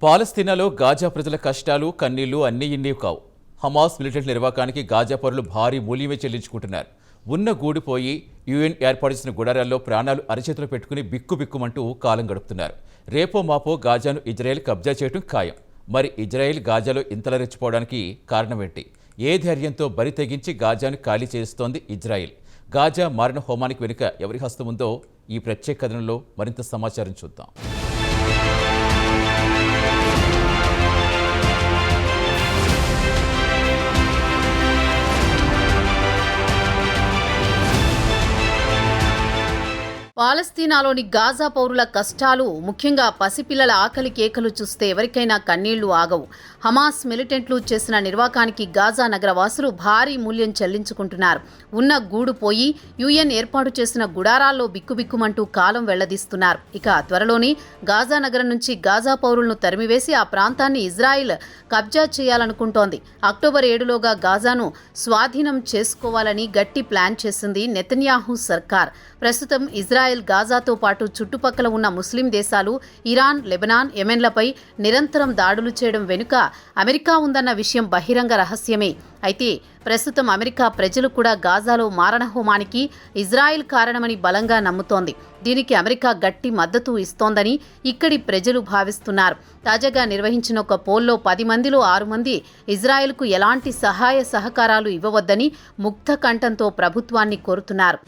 పాలస్తీనాలో Gaza ప్రజల కష్టాలు కన్నీళ్లు అన్నీ ఇన్ని కావు. హమాస్ మిలిటెంట్ నిర్వాకానికి గాజా పౌరులు భారీ మూల్యమే చెల్లించుకుంటున్నారు. ఉన్న గూడిపోయి యుఎన్ ఏర్పాటు చేసిన గుడారాల్లో ప్రాణాలు అరచేతులు పెట్టుకుని బిక్కుబిక్కుమంటూ కాలం గడుపుతున్నారు. రేపో మాపో గాజాను ఇజ్రాయెల్ కబ్జా చేయడం ఖాయం. మరి ఇజ్రాయెల్ గాజాలో ఇంతలా రెచ్చిపోవడానికి కారణమేంటి? ఏ ధైర్యంతో బరి తెగించి గాజాను ఖాళీ చేస్తోంది ఇజ్రాయెల్? గాజా మారణ హోమానికి వెనుక ఎవరి హస్తం ఉందో ఈ ప్రత్యేక కథనంలో మరింత సమాచారం చూద్దాం. పాలస్తీనాలోని గాజా పౌరుల కష్టాలు, ముఖ్యంగా పసిపిల్లల ఆకలి కేకలు చూస్తే ఎవరికైనా కన్నీళ్లు ఆగవు. హమాస్ మిలిటెంట్లు చేసిన నిర్వాకానికి గాజా నగరవాసులు భారీ మూల్యం చెల్లించుకుంటున్నారు. ఉన్న గూడు పోయి యుఎన్ ఏర్పాటు చేసిన గుడారాల్లో బిక్కుబిక్కుమంటూ కాలం వెళ్లదీస్తున్నారు. ఇక త్వరలోనే గాజా నగరం నుంచి గాజా పౌరులను తరిమివేసి ఆ ప్రాంతాన్ని ఇజ్రాయిల్ కబ్జా చేయాలనుకుంటోంది. అక్టోబర్ 7లోగా గాజాను స్వాధీనం చేసుకోవాలని గట్టి ప్లాన్ చేసింది నెతన్యాహు సర్కార్. ప్రస్తుతం ఇజ్రాయెల్ గాజాతో పాటు చుట్టుపక్కల ఉన్న ముస్లిం దేశాలు ఇరాన్, లెబనాన్, యెమెన్లపై నిరంతరం దాడులు చేయడం వెనుక అమెరికా ఉందన్న విషయం బహిరంగ రహస్యమే. అయితే ప్రస్తుతం అమెరికా ప్రజలు కూడా గాజాలో మారణహోమానికి ఇజ్రాయెల్ కారణమని బలంగా నమ్ముతోంది. దీనికి అమెరికా గట్టి మద్దతు ఇస్తోందని ఇక్కడి ప్రజలు భావిస్తున్నారు. తాజాగా నిర్వహించిన ఒక పోల్లో 10 మందిలో 6 మంది ఇజ్రాయెల్కు ఎలాంటి సహాయ సహకారాలు ఇవ్వవద్దని ముక్త కంఠంతో ప్రభుత్వాన్ని కోరుతున్నారు.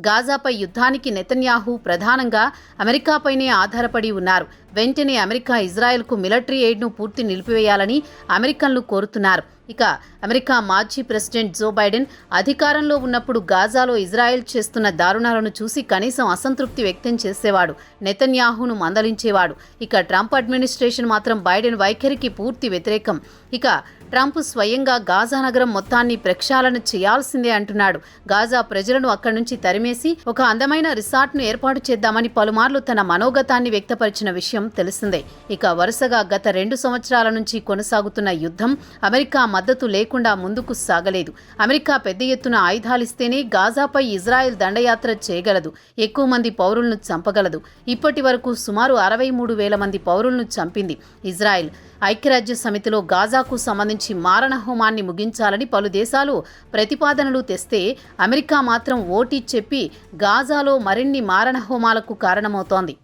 గాజాపై యుద్ధానికి నెతన్యాహు ప్రధానంగా అమెరికాపైనే ఆధారపడి ఉన్నారు. వెంటనే అమెరికా ఇజ్రాయెల్కు మిలిటరీ ఎయిడ్ను పూర్తి నిలిపివేయాలని అమెరికన్లు కోరుతున్నారు. ఇక అమెరికా మాజీ ప్రెసిడెంట్ జో బైడెన్ అధికారంలో ఉన్నప్పుడు గాజాలో ఇజ్రాయెల్ చేస్తున్న దారుణాలను చూసి కనీసం అసంతృప్తి వ్యక్తం చేసేవాడు, నెతన్యాహును మందలించేవాడు. ఇక ట్రంప్ అడ్మినిస్ట్రేషన్ మాత్రం బైడెన్ వైఖరికి పూర్తి వ్యతిరేకం. ఇక ట్రంప్ స్వయంగా గాజా నగరం మొత్తాన్ని ప్రక్షాళన చేయాల్సిందే అంటున్నాడు. గాజా ప్రజలను అక్కడి నుంచి తరిమేసి ఒక అందమైన రిసార్ట్ను ఏర్పాటు చేద్దామని పలుమార్లు తన మనోగతాన్ని వ్యక్తపరిచిన విషయం తెలిసిందే. ఇక వరుసగా గత 2 సంవత్సరాల నుంచి కొనసాగుతున్న యుద్ధం అమెరికా మద్దతు లేకుండా ముందుకు సాగలేదు. అమెరికా పెద్ద ఎత్తున ఆయుధాలిస్తేనే గాజాపై ఇజ్రాయెల్ దండయాత్ర చేయగలదు, ఎక్కువ మంది పౌరులను చంపగలదు. ఇప్పటి వరకు సుమారు 63,000 మంది పౌరులను చంపింది ఇజ్రాయెల్. ఐక్యరాజ్య సమితిలో గాజాకు సంబంధించి మారణహోమాన్ని ముగించాలని పలు దేశాలు ప్రతిపాదనలు తెస్తే అమెరికా మాత్రం ఓటీ చెప్పి గాజాలో మరిన్ని మారణహోమాలకు కారణమవుతోంది.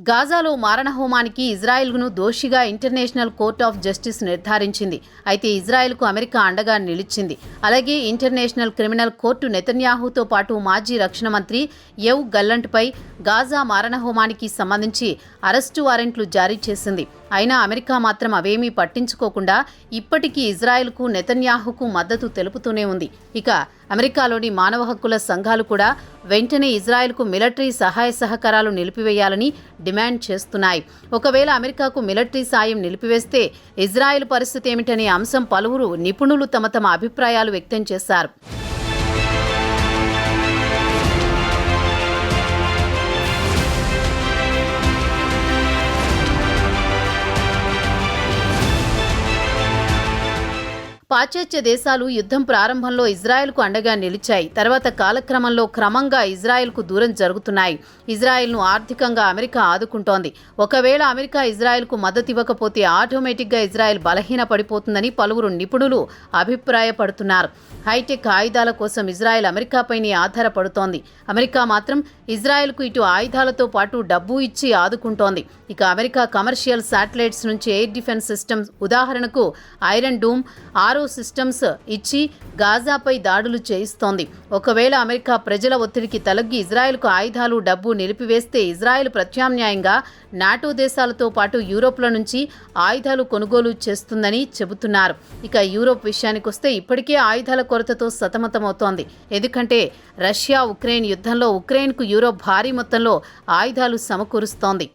గాజాలో మారణహోమానికి ఇజ్రాయెల్ను దోషిగా ఇంటర్నేషనల్ కోర్ట్ ఆఫ్ జస్టిస్ నిర్ధారించింది. అయితే ఇజ్రాయెల్కు అమెరికా అండగా నిలిచింది. అలాగే ఇంటర్నేషనల్ క్రిమినల్ కోర్టు నెతన్యాహుతో పాటు మాజీ రక్షణ మంత్రి యవ్ గల్లంట్పై గాజా మారణహోమానికి సంబంధించి అరెస్టు వారెంట్లు జారీ చేసింది. అయినా అమెరికా మాత్రం అవేమీ పట్టించుకోకుండా ఇప్పటికీ ఇజ్రాయెల్కు నెతన్యాహుకు మద్దతు తెలుపుతూనే ఉంది. ఇక అమెరికాలోని మానవ హక్కుల సంఘాలు కూడా వెంటనే ఇజ్రాయెల్కు మిలిటరీ సహాయ సహకారాలు నిలిపివేయాలని డిమాండ్ చేస్తున్నాయి. ఒకవేళ అమెరికాకు మిలిటరీ సాయం నిలిపివేస్తే ఇజ్రాయెల్ పరిస్థితి ఏమిటనే అంశం పలువురు నిపుణులు తమ అభిప్రాయాలు వ్యక్తం చేశారు. పాశ్చాత్య దేశాలు యుద్ధం ప్రారంభంలో ఇజ్రాయెల్కు అండగా నిలిచాయి. తర్వాత కాలక్రమంలో క్రమంగా ఇజ్రాయెల్కు దూరం జరుగుతున్నాయి. ఇజ్రాయెల్ను ఆర్థికంగా అమెరికా ఆదుకుంటోంది. ఒకవేళ అమెరికా ఇజ్రాయెల్కు మద్దతు ఇవ్వకపోతే ఆటోమేటిక్గా ఇజ్రాయెల్ బలహీన పడిపోతుందని పలువురు నిపుణులు అభిప్రాయపడుతున్నారు. హైటెక్ ఆయుధాల కోసం ఇజ్రాయెల్ అమెరికాపైనే ఆధారపడుతోంది. అమెరికా మాత్రం ఇజ్రాయెల్కు ఇటు ఆయుధాలతో పాటు డబ్బు ఇచ్చి ఆదుకుంటోంది. ఇక అమెరికా కమర్షియల్ శాటిలైట్స్ నుంచి ఎయిర్ డిఫెన్స్ సిస్టమ్స్, ఉదాహరణకు ఐరన్ డూమ్, ఆరో సిస్టమ్స్ ఇచ్చి గాజాపై దాడులు చేయిస్తోంది. ఒకవేళ అమెరికా ప్రజల ఒత్తిడికి తలగ్గి ఇజ్రాయెల్కు ఆయుధాలు, డబ్బు నిలిపివేస్తే ఇజ్రాయెల్ ప్రత్యామ్నాయంగా నాటో దేశాలతో పాటు యూరోప్ల నుంచి ఆయుధాలు కొనుగోలు చేస్తుందని చెబుతున్నారు. ఇక యూరోప్ విషయానికొస్తే ఇప్పటికే ఆయుధాల కొరతతో సతమతమవుతోంది. ఎందుకంటే రష్యా ఉక్రెయిన్ యుద్ధంలో ఉక్రెయిన్కు యూరోప్ భారీ మొత్తంలో ఆయుధాలు సమకూరుస్తోంది.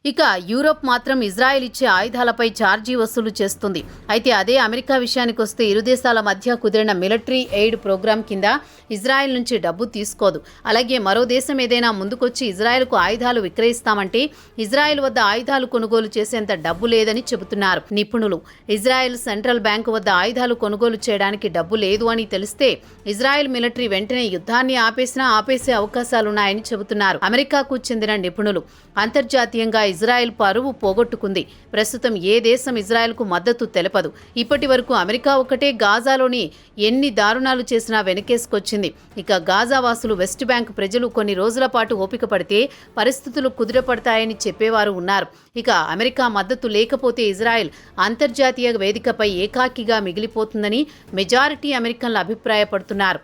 ఇక యూరోప్ మాత్రం ఇజ్రాయెల్ ఇచ్చే ఆయుధాలపై ఛార్జీ వసూలు చేస్తుంది. అయితే అదే అమెరికా విషయానికి వస్తే ఇరు దేశాల మధ్య కుదిరిన మిలిటరీ ఎయిడ్ ప్రోగ్రాం కింద ఇజ్రాయెల్ నుంచి డబ్బు తీసుకోదు. అలాగే మరో దేశం ఏదైనా ముందుకొచ్చి ఇజ్రాయెల్కు ఆయుధాలు విక్రయిస్తామంటే ఇజ్రాయెల్ వద్ద ఆయుధాలు కొనుగోలు చేసేంత డబ్బు లేదని చెబుతున్నారు నిపుణులు. ఇజ్రాయెల్ సెంట్రల్ బ్యాంకు వద్ద ఆయుధాలు కొనుగోలు చేయడానికి డబ్బు లేదు అని తెలిస్తే ఇజ్రాయెల్ మిలిటరీ వెంటనే యుద్ధాన్ని ఆపేసే అవకాశాలున్నాయని చెబుతున్నారు అమెరికాకు చెందిన నిపుణులు. అంతర్జాతీయంగా ఇజ్రాయెల్ పరువు పోగొట్టుకుంది. ప్రస్తుతం ఏ దేశం ఇజ్రాయెల్కు మద్దతు తెలపదు. ఇప్పటి వరకు అమెరికా ఒక్కటే గాజాలోని ఎన్ని దారుణాలు చేసినా వెనకేసుకొచ్చింది. ఇక గాజా వాసులు వెస్ట్ బ్యాంక్ ప్రజలు కొన్ని రోజుల పాటు ఓపిక పడితే పరిస్థితులు కుదురపడతాయని చెప్పేవారు ఉన్నారు. ఇక అమెరికా మద్దతు లేకపోతే ఇజ్రాయెల్ అంతర్జాతీయ వేదికపై ఏకాకిగా మిగిలిపోతుందని మెజారిటీ అమెరికన్లు అభిప్రాయపడుతున్నారు.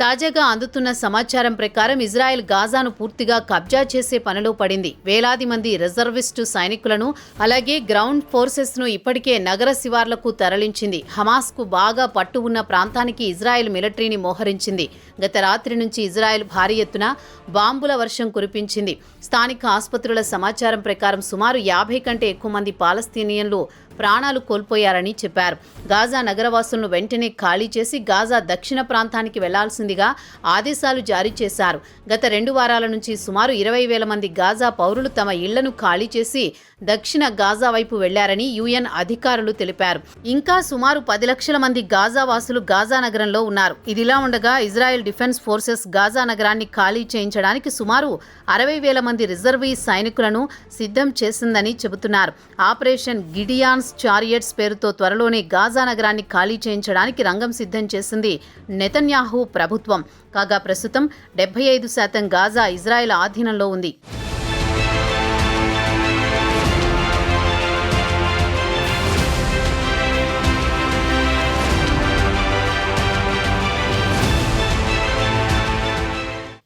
తాజాగా అందుతున్న సమాచారం ప్రకారం ఇజ్రాయెల్ గాజాను పూర్తిగా కబ్జా చేసే పనిలో పడింది. వేలాది మంది రిజర్విస్టు సైనికులను అలాగే గ్రౌండ్ ఫోర్సెస్ను ఇప్పటికే నగర శివార్లకు తరలించింది. హమాస్కు బాగా పట్టు ఉన్న ప్రాంతానికి ఇజ్రాయెల్ మిలిటరీని మోహరించింది. గత రాత్రి నుంచి ఇజ్రాయెల్ భారీ ఎత్తున బాంబుల వర్షం కురిపించింది. స్థానిక ఆసుపత్రుల సమాచారం ప్రకారం సుమారు 50 కంటే ఎక్కువ మంది పాలస్తీనియన్లు ప్రాణాలు కోల్పోయారని చెప్పారు. గాజా నగరవాసులను వెంటనే ఖాళీ చేసి గాజా దక్షిణ ప్రాంతానికి వెళ్లాల్సిందిగా ఆదేశాలు జారీ చేశారు. గత 2 వారాల నుంచి సుమారు 20,000 మంది గాజా పౌరులు తమ ఇళ్లను ఖాళీ చేసి దక్షిణ గాజా వైపు వెళ్లారని యుఎన్ అధికారులు తెలిపారు. ఇంకా సుమారు 10 లక్షల మంది గాజా వాసులు గాజా నగరంలో ఉన్నారు. ఇదిలా ఉండగా ఇజ్రాయెల్ డిఫెన్స్ ఫోర్సెస్ గాజా నగరాన్ని ఖాళీ చేయించడానికి సుమారు 60,000 మంది రిజర్వీ సైనికులను సిద్ధం చేసిందని చెబుతున్నారు. ఆపరేషన్ గిడియాన్స్ చారియట్స్ పేరుతో త్వరలోనే గాజా నగరాన్ని ఖాళీ చేయించడానికి రంగం సిద్ధం చేసింది నెతన్యాహు ప్రభుత్వం. కాగా ప్రస్తుతం 75% గాజా ఇజ్రాయెల్ ఆధీనంలో ఉంది.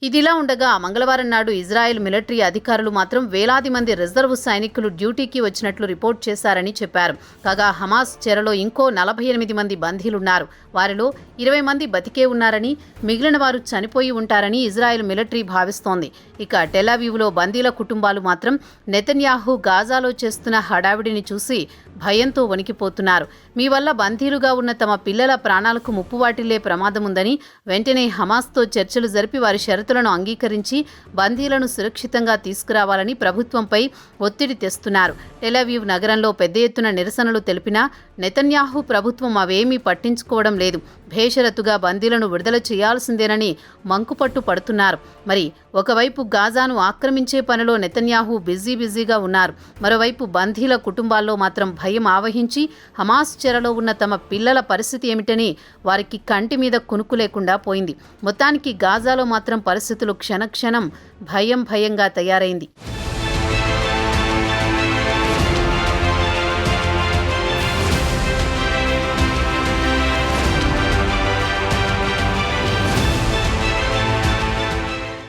ఇదిలా ఉండగా మంగళవారం నాడు ఇజ్రాయెల్ మిలిటరీ అధికారులు మాత్రం వేలాది మంది రిజర్వ్ సైనికులు డ్యూటీకి వచ్చినట్లు రిపోర్ట్ చేశారని చెప్పారు. కాగా హమాస్ చెరలో ఇంకో 48 మంది బందీలున్నారు. వారిలో 20 మంది బతికే ఉన్నారని, మిగిలిన వారు చనిపోయి ఉంటారని ఇజ్రాయెల్ మిలిటరీ భావిస్తోంది. ఇక టెలావీవ్లో బందీల కుటుంబాలు మాత్రం నెతన్యాహు గాజాలో చేస్తున్న హడావిడిని చూసి భయంతో వణికిపోతున్నారు. మీ వల్ల బందీలుగా ఉన్న తమ పిల్లల ప్రాణాలకు ముప్పు వాటిల్లే ప్రమాదం ఉందని వెంటనే హమాస్తో చర్చలు జరిపి వారి షరతులను అంగీకరించి బందీలను సురక్షితంగా తీసుకురావాలని ప్రభుత్వంపై ఒత్తిడి తెస్తున్నారు. టెలావీవ్ నగరంలో పెద్ద ఎత్తున నిరసనలు తెలిపినా నెతన్యాహు ప్రభుత్వం అవేమీ పట్టించుకోవడం లేదు. భేషరతుగా బందీలను విడుదల చేయాల్సిందేనని మంకుపట్టు పడుతున్నారు. మరి ఒకవైపు గాజాను ఆక్రమించే పనిలో నెతన్యాహు బిజీగా ఉన్నారు. మరోవైపు బందీల కుటుంబాల్లో మాత్రం భయం ఆవహించి హమాస్ చెరలో ఉన్న తమ పిల్లల పరిస్థితి ఏమిటని వారికి కంటి మీద కునుకు లేకుండా పోయింది. మొత్తానికి గాజాలో మాత్రం పరిస్థితులు క్షణక్షణం భయంగా తయారైంది.